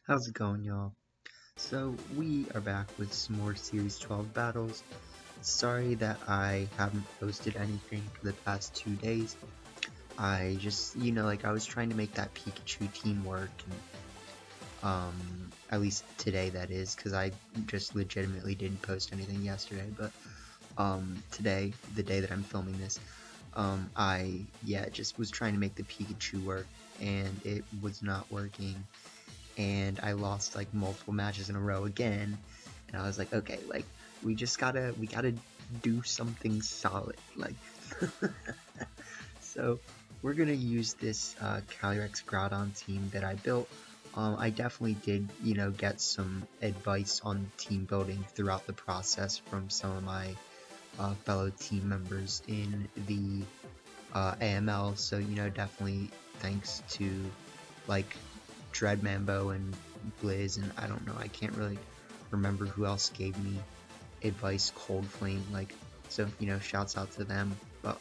How's it going, y'all? So, we are back with some more Series 12 battles. Sorry that I haven't posted anything for the past 2 days. I just, I was trying to make that Pikachu team work, and, at least today that is, because I just legitimately didn't post anything yesterday, but, today, the day that I'm filming this, just was trying to make the Pikachu work, and it was not working. And I lost like multiple matches in a row again, and I was like, okay, like we gotta do something solid, like. So we're gonna use this Calyrex Groudon team that I built. I definitely did, get some advice on team building throughout the process from some of my fellow team members in the AML. So definitely thanks to like Dreadmambo and Blizz, and I don't know, I can't really remember who else gave me advice. Cold Flame, like, so shouts out to them. But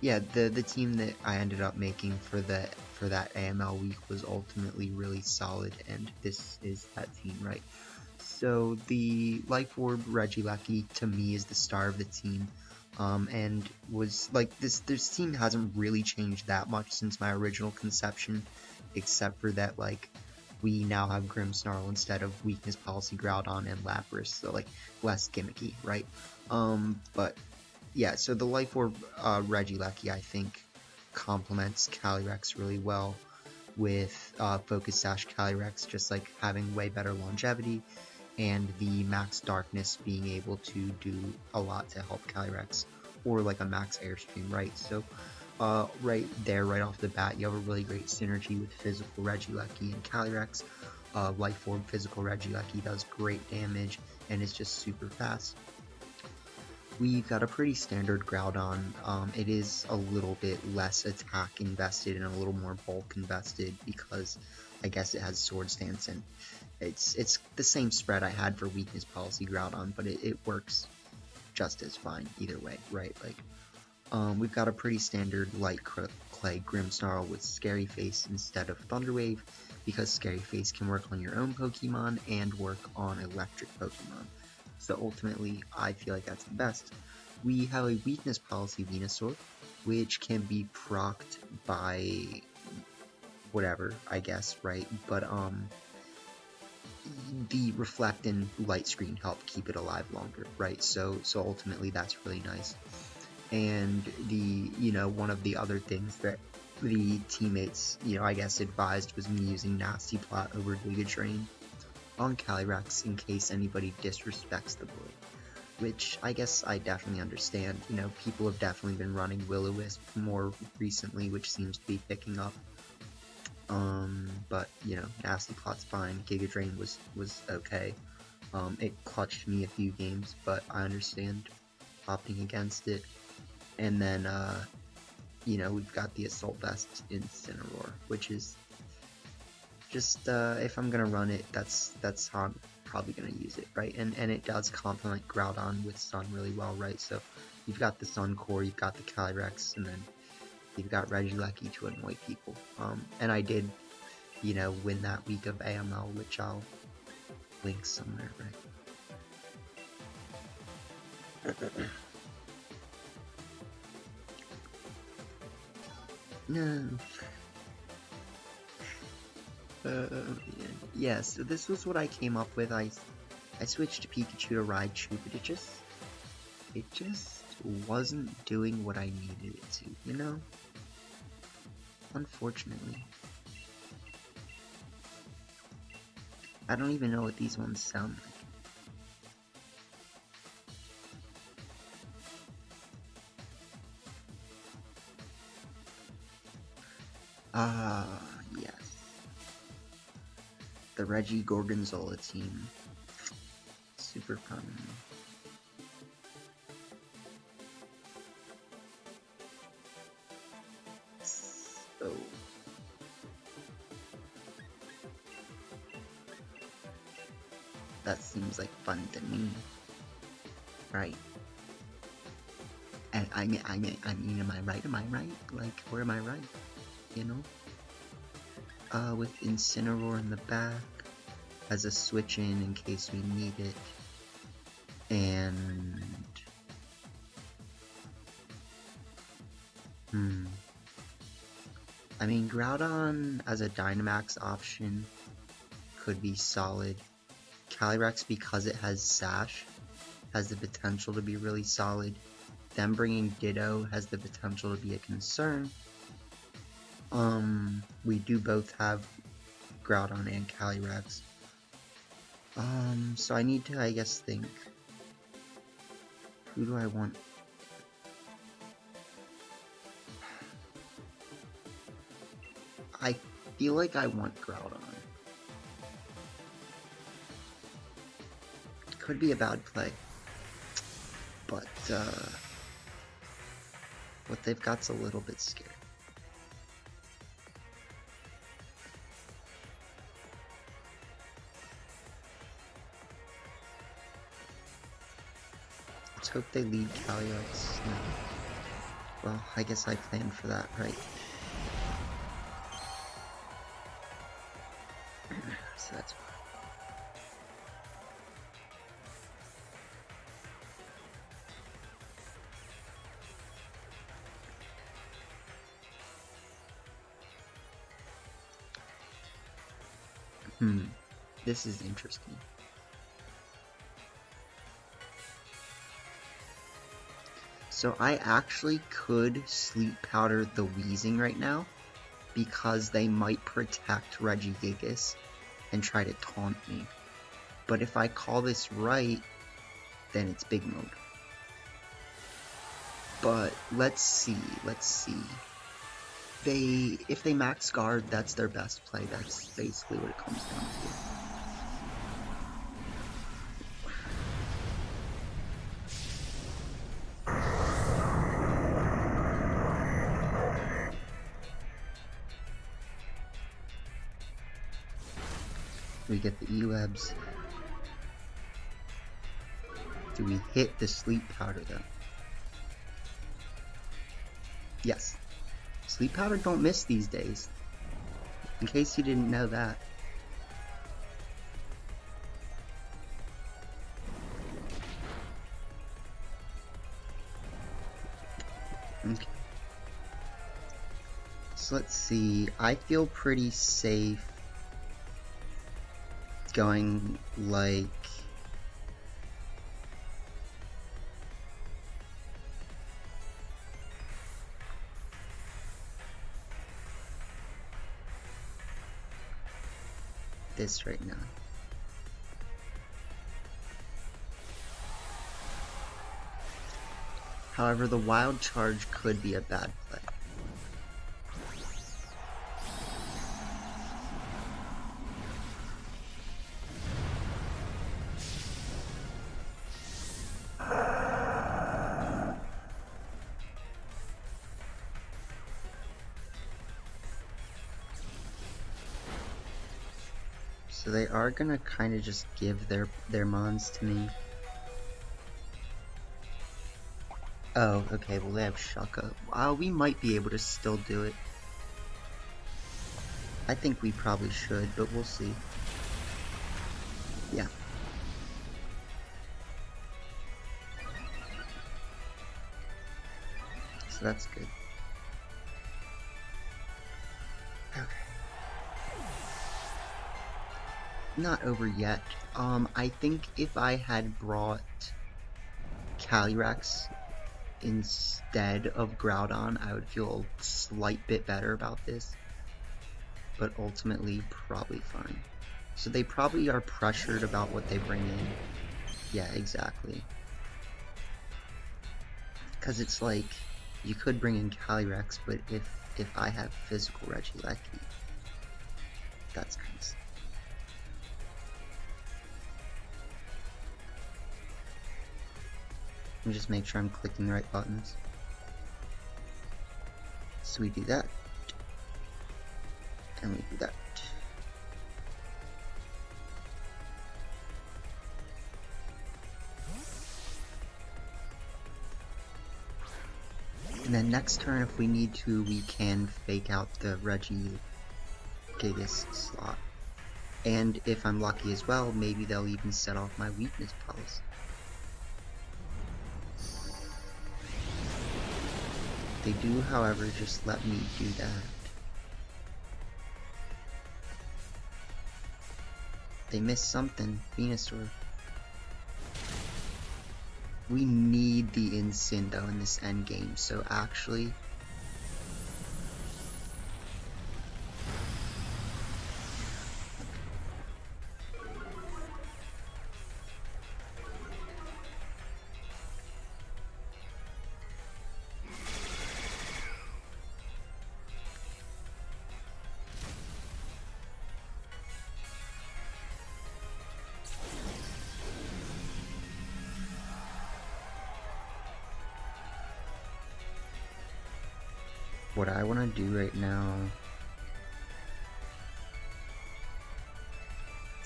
yeah, the team that I ended up making for that AML week was ultimately really solid, and this is that team, right? So the Life Orb Regieleki to me is the star of the team. And was like this team hasn't really changed that much since my original conception, except for that like we now have Grimmsnarl instead of Weakness Policy Groudon and Lapras, so like less gimmicky, right? But yeah, so the Life Orb Regieleki I think complements Calyrex really well with Focus Sash Calyrex just like having way better longevity, and the Max Darkness being able to do a lot to help Calyrex, or like a Max Airstream, right? So right there, right off the bat, you have a really great synergy with Physical Regieleki and Calyrex. Life Orb Physical Regieleki does great damage and is just super fast. We've got a pretty standard Groudon. It is a little bit less attack invested and a little more bulk invested because I guess it has Sword Stance, and it's the same spread I had for Weakness Policy Groudon, but it works just as fine either way, right? Like, we've got a pretty standard Light Clay Grimmsnarl with Scary Face instead of Thunder Wave, because Scary Face can work on your own Pokemon and work on electric Pokemon. So ultimately, I feel like that's the best. We have a Weakness Policy Venusaur, which can be procced by whatever, I guess, right? But the Reflect and Light Screen help keep it alive longer, right? So ultimately that's really nice. And the, one of the other things that the teammates, I guess advised was me using Nasty Plot over Giga Drain on Calyrex in case anybody disrespects the boy, which I guess I definitely understand. People have definitely been running Will-O-Wisp more recently, which seems to be picking up. But Nasty Plot's fine. Giga Drain was okay. It clutched me a few games, but I understand opting against it. And then we've got the Assault Vest Incineroar, which is just if I'm gonna run it, that's how I'm probably gonna use it, right? And it does complement Groudon with Sun really well, right? So you've got the Sun Core, you've got the Calyrex, and then you've got Regieleki to annoy people. And I did, win that week of AML, which I'll link somewhere, right? No. Yeah, so this was what I came up with. I switched to Pikachu to Raichu, but it just wasn't doing what I needed it to, Unfortunately. I don't even know what these ones sound like. Yes. The Regigorgonzola team. Super fun. So... that seems like fun to me. Right. And I mean, am I right? Am I right? Like, where am I right? with Incineroar in the back as a switch in case we need it. And I mean, Groudon as a Dynamax option could be solid. Calyrex, because it has Sash, has the potential to be really solid. Them bringing Ditto has the potential to be a concern. We do both have Groudon and Calyrex. So I need to, I guess, think. Who do I want? I feel like I want Groudon. Could be a bad play. But, what they've got's a little bit scary. Let's hope they lead Calyrex. No. Well, I guess I planned for that, right? So that's fine. This is interesting. So I actually could Sleep Powder the Weezing right now, because they might protect Regigigas and try to taunt me. But if I call this right, then it's Big Mode. But let's see. If they max guard, that's their best play. That's basically what it comes down to. We get the Elebs. Do we hit the Sleep Powder though? Yes. Sleep Powder don't miss these days. In case you didn't know that. Okay. So let's see. I feel pretty safe going like this right now. However, the Wild Charge could be a bad play. So they are gonna kind of just give their mons to me. Oh, okay, well they have Shaka. We might be able to still do it. I think we probably should, but we'll see. Yeah. So that's good. Okay. Not over yet. I think if I had brought Calyrex instead of Groudon, I would feel a slight bit better about this. But ultimately, probably fine. So they probably are pressured about what they bring in. Yeah, exactly. Because it's like, you could bring in Calyrex, but if I have physical Regieleki, that's kind of sad. Let me just make sure I'm clicking the right buttons. So we do that. And we do that. And then next turn, if we need to, we can fake out the Regieleki Gigas slot. And if I'm lucky as well, maybe they'll even set off my weakness pulse. They do, however, just let me do that. They missed something. Venusaur. We need the Incin though in this end game, so actually what I want to do right now,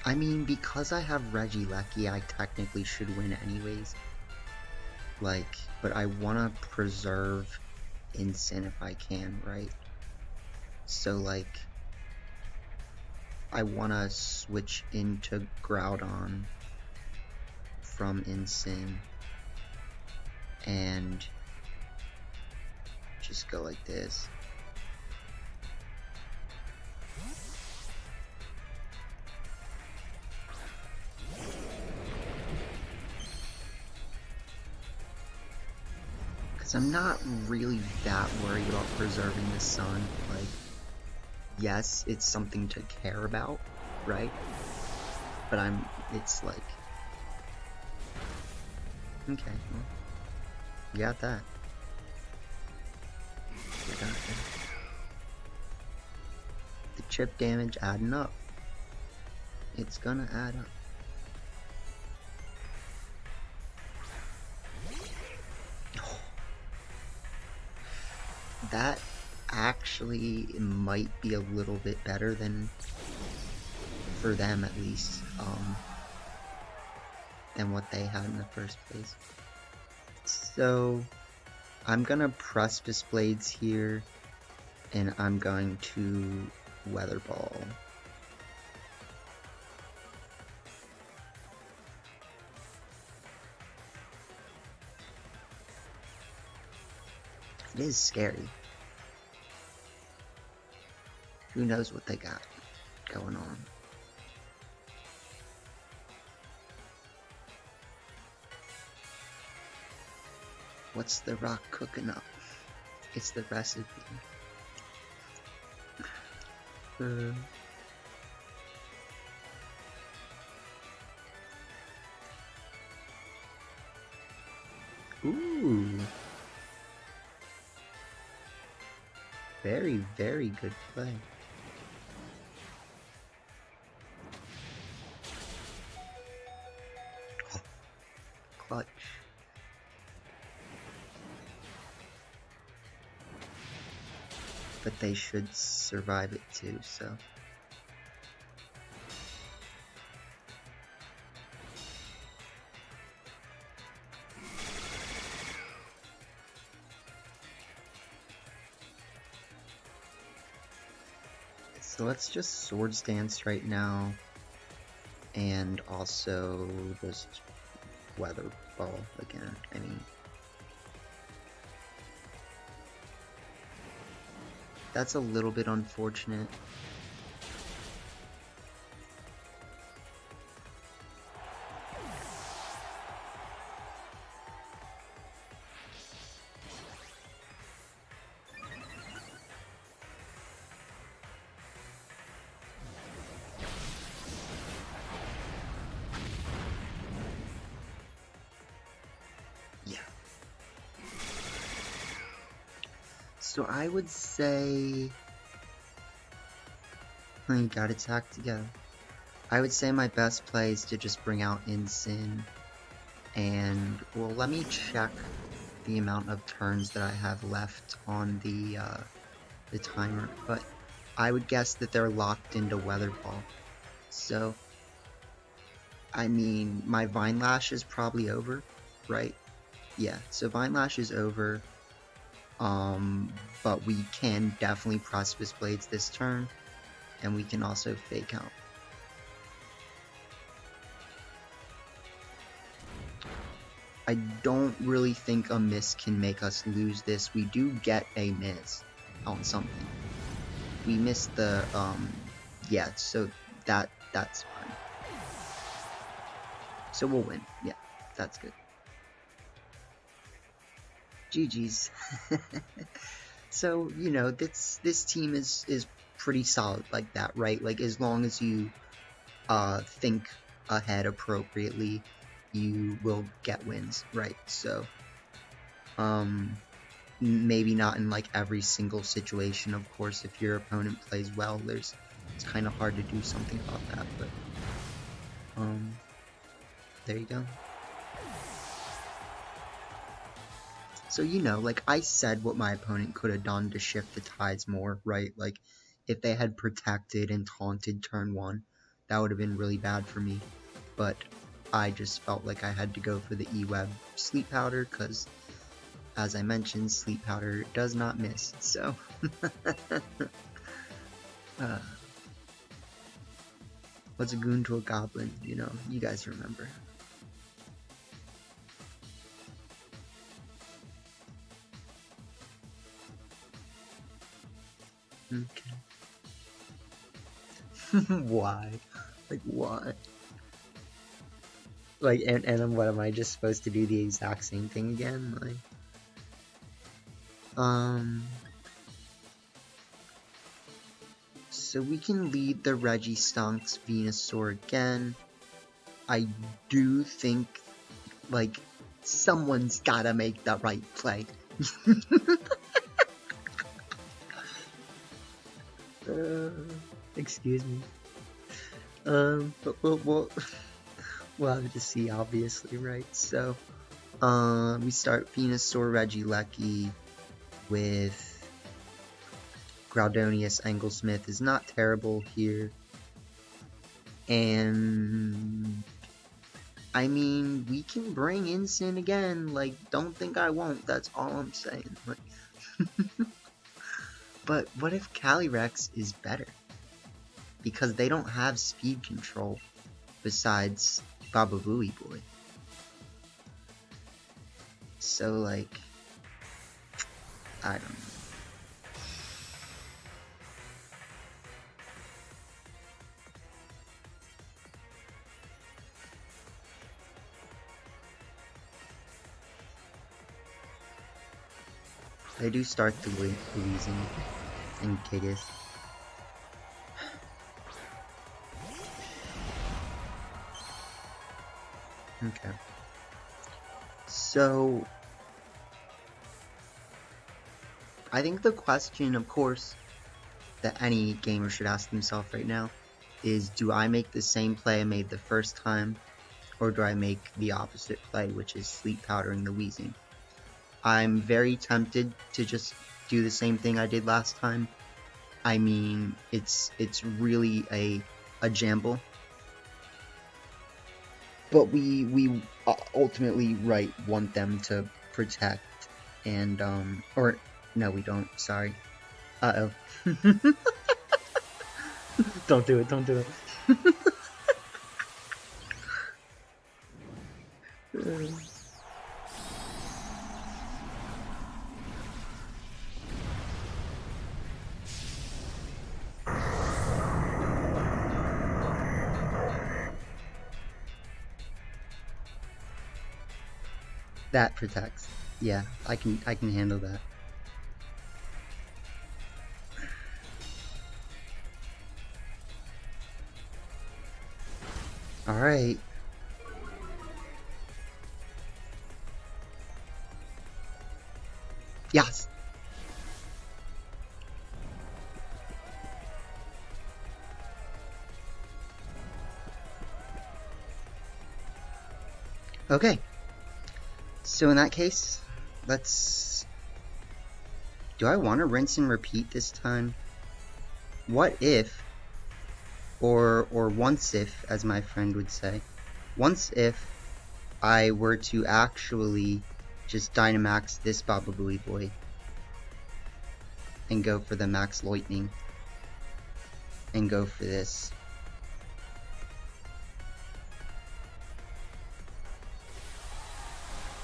I mean, because I have Regieleki, I technically should win anyways. Like, but I want to preserve Incin if I can, right? So, like, I want to switch into Groudon from Incin and just go like this. Because I'm not really that worried about preserving the sun. Like, yes, it's something to care about, right? But it's like, okay, well, you got that. You got that. The chip damage adding up. It's gonna add up. That actually might be a little bit better than, for them at least, than what they had in the first place. So I'm gonna Precipice Blades here, and I'm going to Weather Ball. It is scary. Who knows what they got going on. What's the rock cooking up? It's the recipe. Ooh. Very, very good play. Oh, clutch. But they should survive it too, so. So let's just Swords Dance right now, and also just Weather Ball again. I mean, that's a little bit unfortunate. Yeah. So I would say, you got its act together. I would say my best play is to just bring out Incin, and well, let me check the amount of turns that I have left on the timer. But I would guess that they're locked into Weather Ball. So, I mean, my Vine Lash is probably over, right? Yeah. So Vine Lash is over. But we can definitely Precipice Blades this turn. and we can also fake out. I don't really think a miss can make us lose this. We do get a miss on something. We missed the, yeah, so that's fine. So we'll win. Yeah, that's good. GG's. So, you know, this team is pretty solid like that, right? Like, as long as you think ahead appropriately, you will get wins, right? So, maybe not in like every single situation, of course. If your opponent plays well, it's kind of hard to do something about that, but there you go. So, you know, like I said what my opponent could have done to shift the tides more, right? Like, if they had protected and taunted turn 1, that would have been really bad for me. But I just felt like I had to go for the E-Web Sleep Powder, because, as I mentioned, Sleep Powder does not miss, so... What's a goon to a goblin? You know, you guys remember. Okay. Why? Like, why? Like, and what, am I just supposed to do the exact same thing again? Like, so we can lead the Registanks Venusaur again. I do think, like, someone's gotta make the right play. Excuse me. But we'll have to see, obviously, right? So, we start Venusaur Regieleki with Groudonius. Anglesmith is not terrible here. And I mean, we can bring Incin again. Like, don't think I won't. That's all I'm saying. Like, but what if Calyrex is better? Because they don't have speed control besides Baba Booey Boy. So, like, I don't know. They do start the Weezing and Gigas. Okay. So, I think the question, of course, that any gamer should ask himself right now is, do I make the same play I made the first time, or do I make the opposite play, which is sleep powdering the Weezing? I'm very tempted to just do the same thing I did last time. I mean, it's really a jamble. But we ultimately, right, want them to protect and, or, no we don't, sorry. Uh-oh. Don't do it, don't do it. That protects. Yeah, I can handle that. Alright. Yes! Okay. So in that case, let's... Do I want to rinse and repeat this time? What if, or once if, as my friend would say, once if I were to actually just Dynamax this Baba Booey Boy and go for the Max Lightning? and go for this.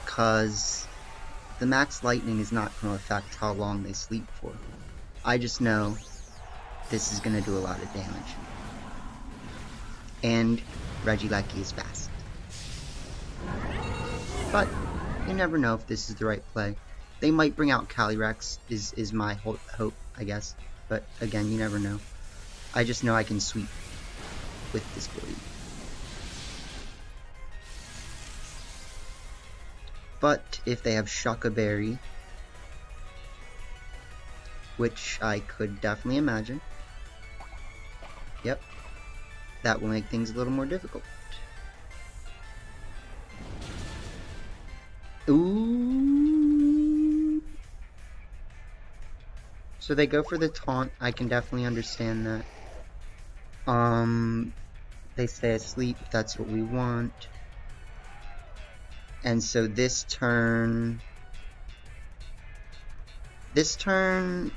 Because the max lightning is not going to affect how long they sleep for. I just know this is going to do a lot of damage. And Regieleki is fast. But you never know if this is the right play. They might bring out Calyrex, is my hope, I guess. But again, you never know. I just know I can sweep with this ability. But if they have Shaka Berry, which I could definitely imagine, yep, that will make things a little more difficult. Ooh. So they go for the taunt. I can definitely understand that. They stay asleep. That's what we want. And so this turn,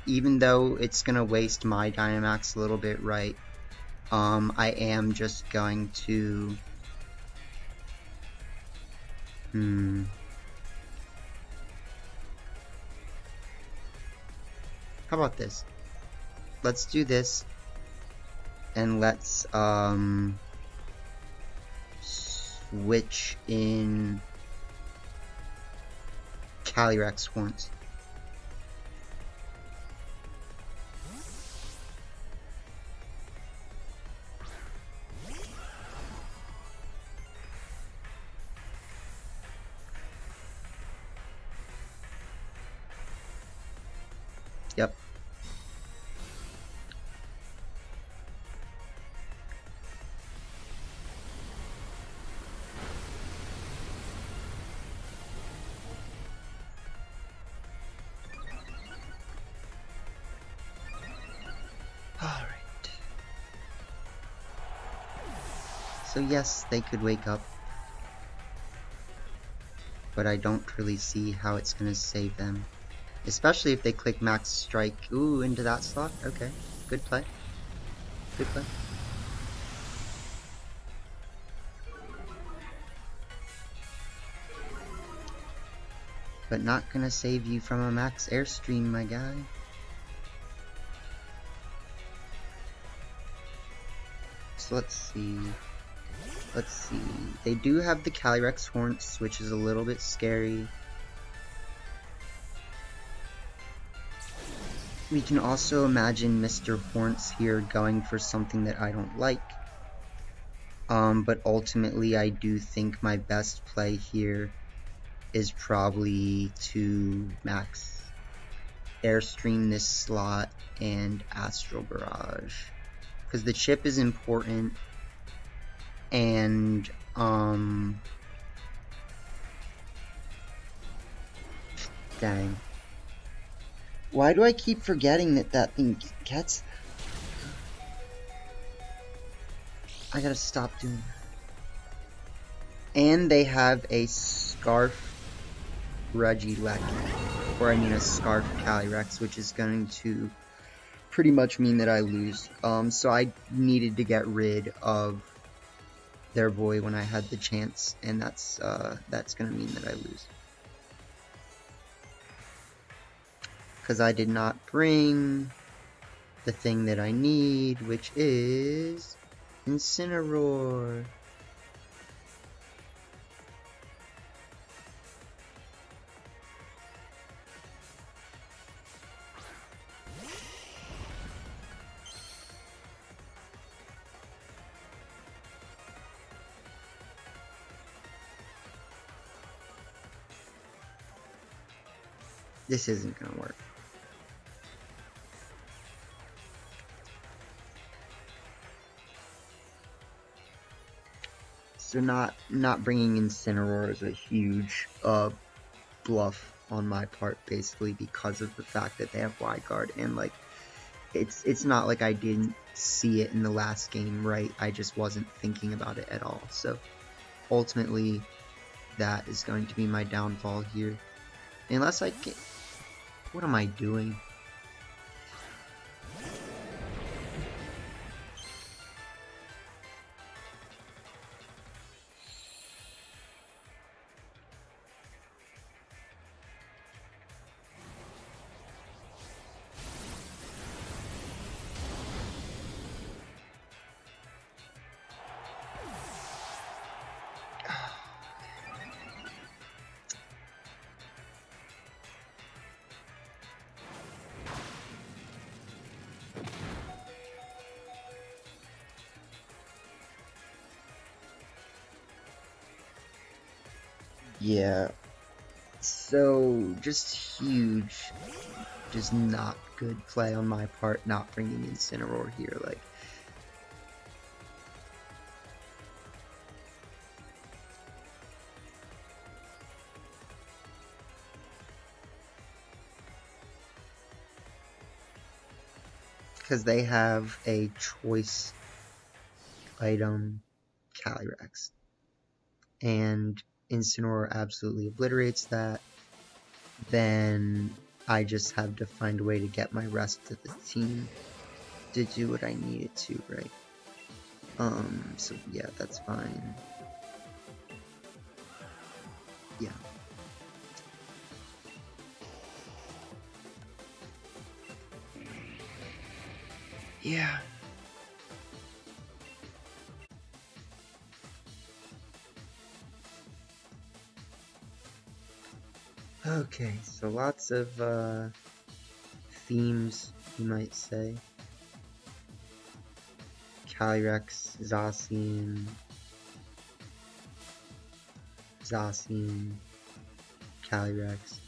even though it's gonna waste my Dynamax a little bit, right? I am just going to, how about this? Let's do this, and let's, switch in Calyrex Horns. Yep. Alright. So yes, they could wake up, but I don't really see how it's gonna save them. Especially if they click Max Strike. Ooh, into that slot? Okay. Good play. Good play. But not gonna save you from a Max Airstream, my guy. So let's see. Let's see. They do have the Calyrex Horns, which is a little bit scary. We can also imagine Mr. Horns here going for something that I don't like. But ultimately I do think my best play here is probably to Max Airstream this slot and Astral Barrage. Because the chip is important, and dang. Why do I keep forgetting that that thing gets? I gotta stop doing that. And they have a Scarf Regieleki, or I mean a Scarf Calyrex, which is going to pretty much mean that I lose. So I needed to get rid of their boy when I had the chance, and that's gonna mean that I lose. Because I did not bring the thing that I need, which is Incineroar. This isn't gonna work. So not bringing Incineroar is a huge bluff on my part, basically, because of the fact that they have Wide Guard, and like it's not like I didn't see it in the last game, right? I just wasn't thinking about it at all. So ultimately, that is going to be my downfall here, unless I get. What am I doing? Yeah, so just huge, just not good play on my part not bringing Incineroar here, like. Because they have a choice item, Calyrex, and Incineroar absolutely obliterates that. Then I just have to find a way to get my rest of the team to do what I needed to, right? So yeah, that's fine. Yeah. Yeah. Okay, so lots of themes, you might say. Calyrex, Zacian, Calyrex.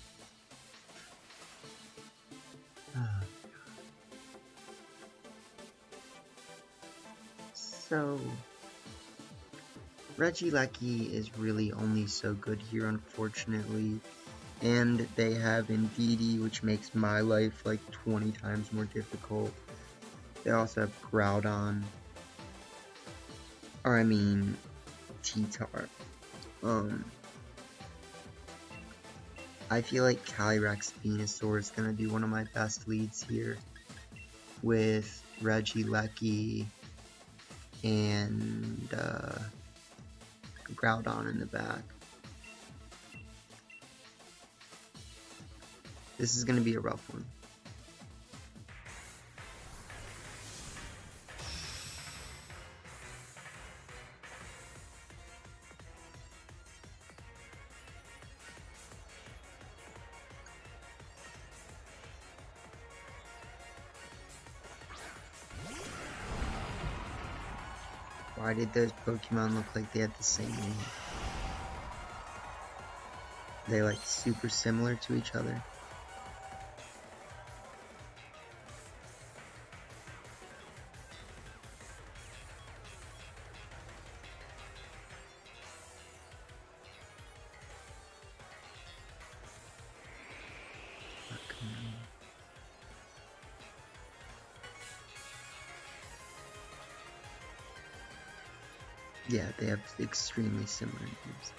So, Regieleki is really only so good here, unfortunately. And they have Indeedee, which makes my life like 20 times more difficult. They also have Groudon. Or I mean, T-Tar. I feel like Calyrex Venusaur is going to be one of my best leads here. With Regieleki and Groudon in the back. This is going to be a rough one. Why did those Pokemon look like they had the same name? They like super similar to each other. Yeah, they have extremely similar names.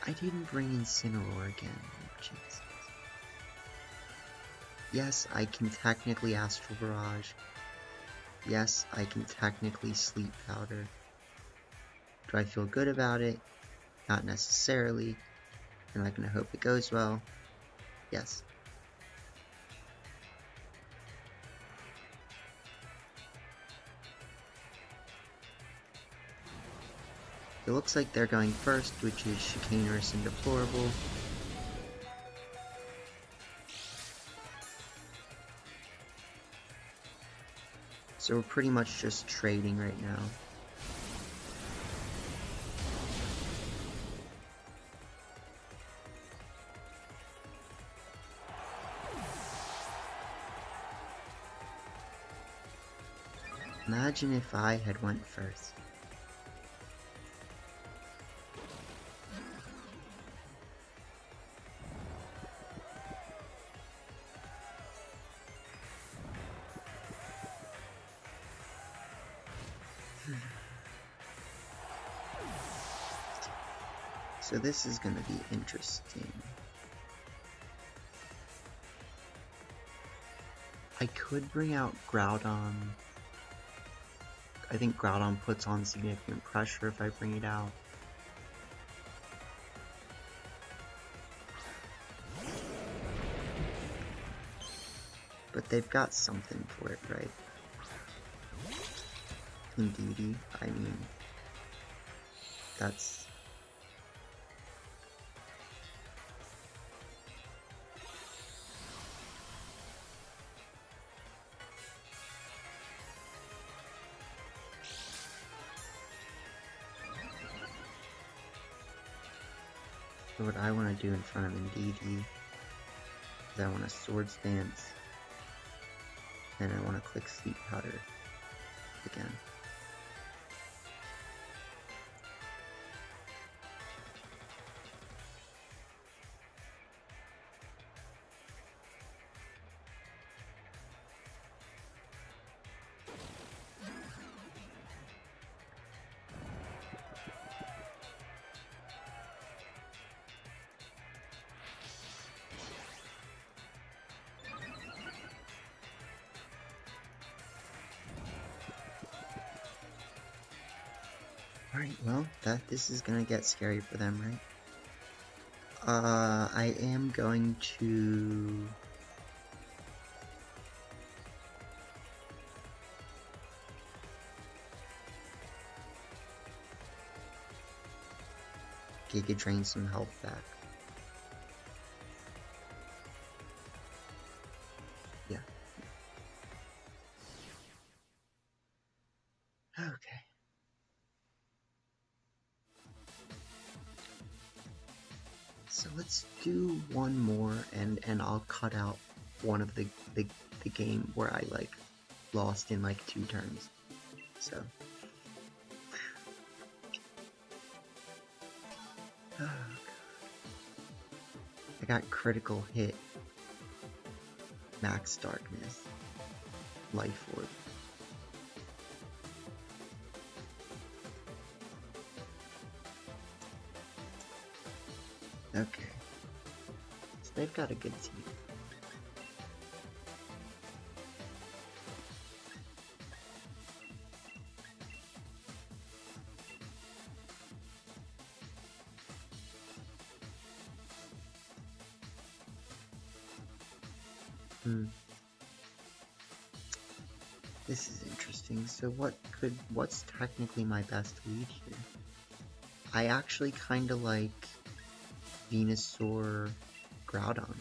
I didn't bring Incineroar again. Jesus. Yes, I can technically Astral Barrage. Yes, I can technically Sleep Powder. Do I feel good about it? Not necessarily. Am I gonna hope it goes well? Yes. It looks like they're going first, which is Chicanerous and Deplorable. So we're pretty much just trading right now. Imagine if I had went first. So this is going to be interesting. I could bring out Groudon. I think Groudon puts on significant pressure if I bring it out. But they've got something for it, right? Indeedee, I mean, that's... So what I want to do in front of Indeedee is I want to Swords Dance, and I want to click Sleep Powder again. Alright, well, this is gonna get scary for them, right? I am going to... Giga Drain some health back. Yeah. Okay. So let's do one more, and I'll cut out one of the game where I like lost in like 2 turns. So. Oh, God. I got critical hit. Max Darkness. Life Orb. Okay. So they've got a good team. This is interesting. So what's technically my best lead here? I actually kinda like Venusaur Groudon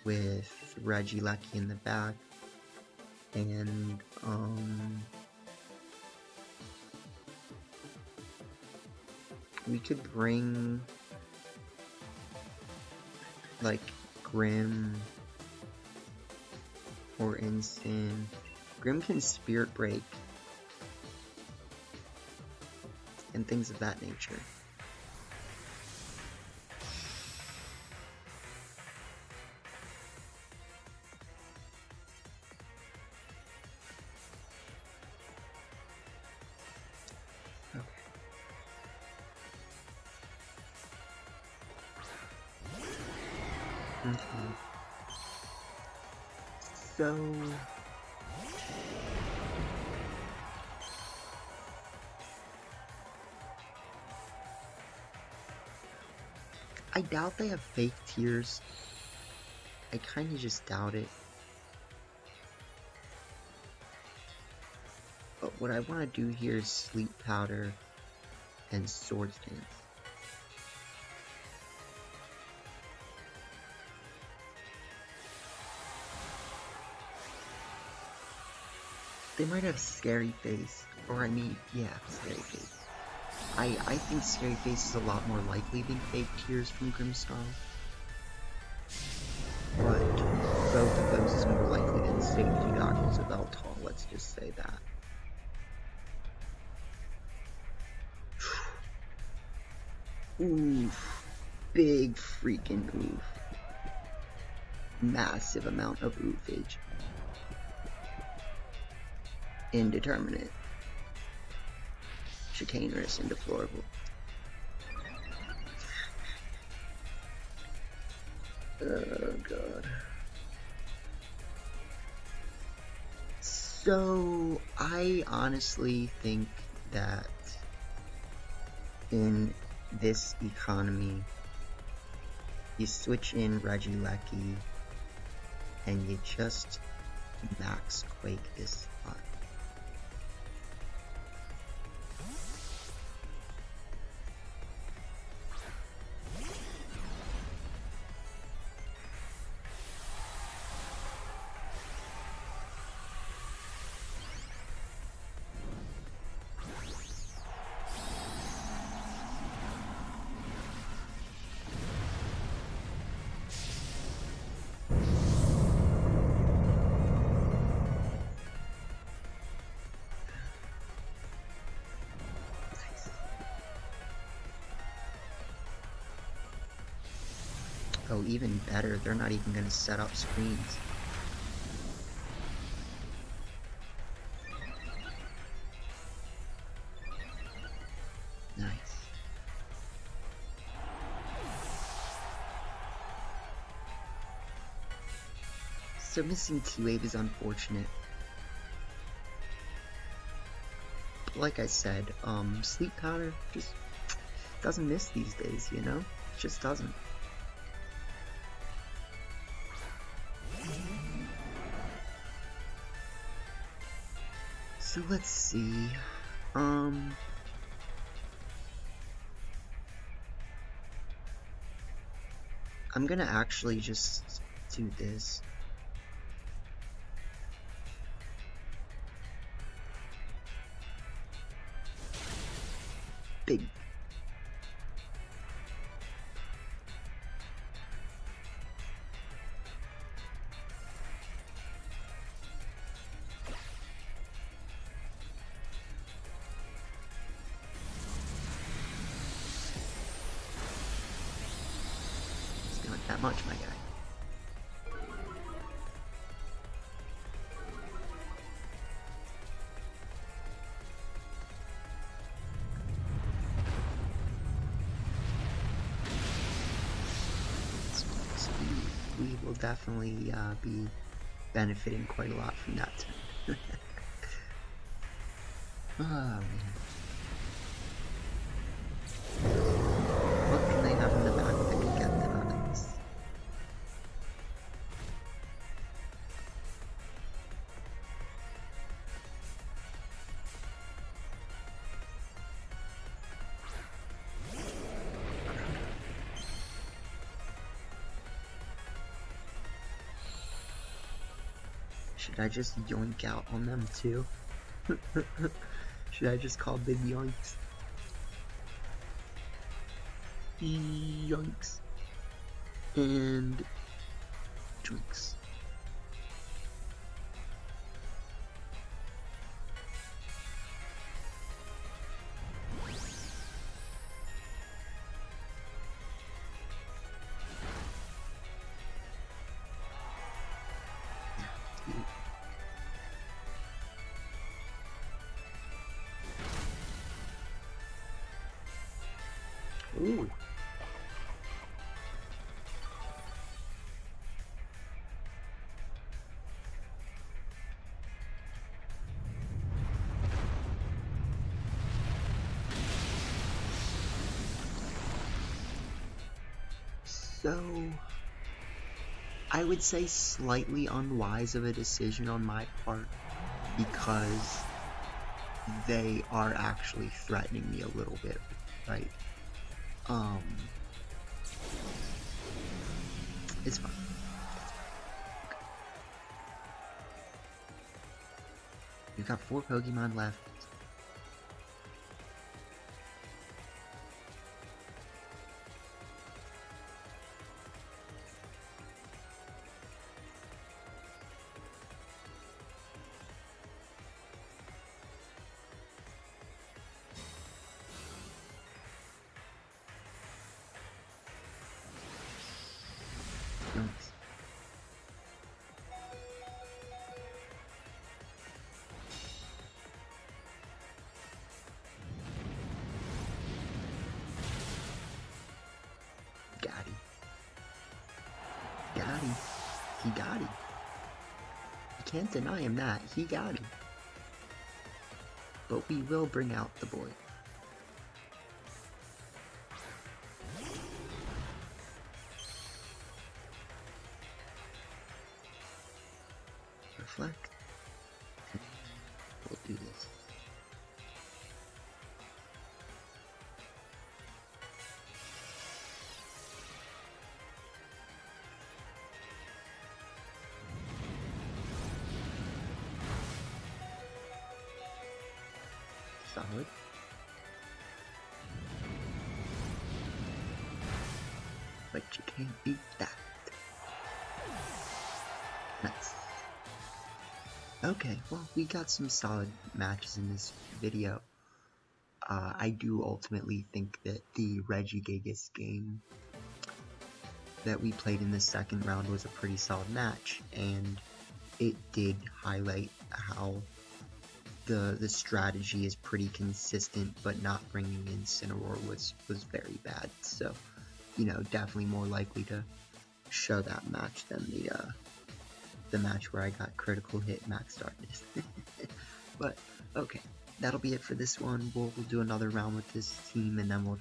with Regieleki in the back, and we could bring like Grim or Instant. Grim can Spirit Break and things of that nature. Okay. So I doubt they have fake tears. I kinda just doubt it. But what I want to do here is Sleep Powder and Swords Dance. They might have Scary Face, or I mean, yeah, Scary Face. I think Scary Face is a lot more likely than Fake Tears from Grimmsnarl. But both of those is more likely than Safety Goggles of Eltal, let's just say that. Oof. Big freaking oof. Massive amount of oofage. Indeterminate. Chicanerous and deplorable. Oh god. So, I honestly think that in this economy, you switch in Regieleki and you just max Quake this spot. Oh, even better, they're not even gonna set up screens. Nice. So missing T-Wave is unfortunate. But like I said, Sleep Powder just doesn't miss these days, you know? It just doesn't. So let's see. I'm gonna actually just do this. Big. It's not that much, my guy. We will definitely be benefiting quite a lot from that. Oh man. What can they have in the back that can get them out of this? Should I just yoink out on them too? Should I just call big yoinks? Yoinks. And drinks. Ooh. So, I would say slightly unwise of a decision on my part, because they are actually threatening me a little bit, right? It's fine. You've got 4 Pokemon left. Nice. Got him. Got him. He got him. You can't deny him that. He got him. But we will bring out the boy. Reflect. We'll do this. Solid. But you can't beat that. Nice. Okay, well, we got some solid matches in this video. I do ultimately think that the Regigigas game that we played in the second round was a pretty solid match, and it did highlight how the strategy is pretty consistent, but not bringing in Cineroar was very bad. So, you know, definitely more likely to show that match than the match where I got critical hit max darkness. But okay, that'll be it for this one. We'll do another round with this team, and then we'll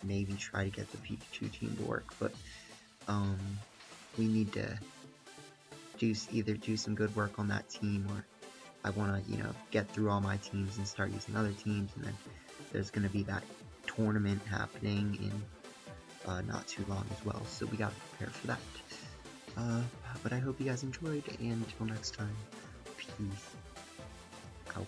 maybe try to get the Pikachu team to work. But we need to either do some good work on that team, or I want to, you know, get through all my teams and start using other teams, and then there's going to be that tournament happening in not too long as well, so we got to prepare for that. But I hope you guys enjoyed, and until next time, peace out.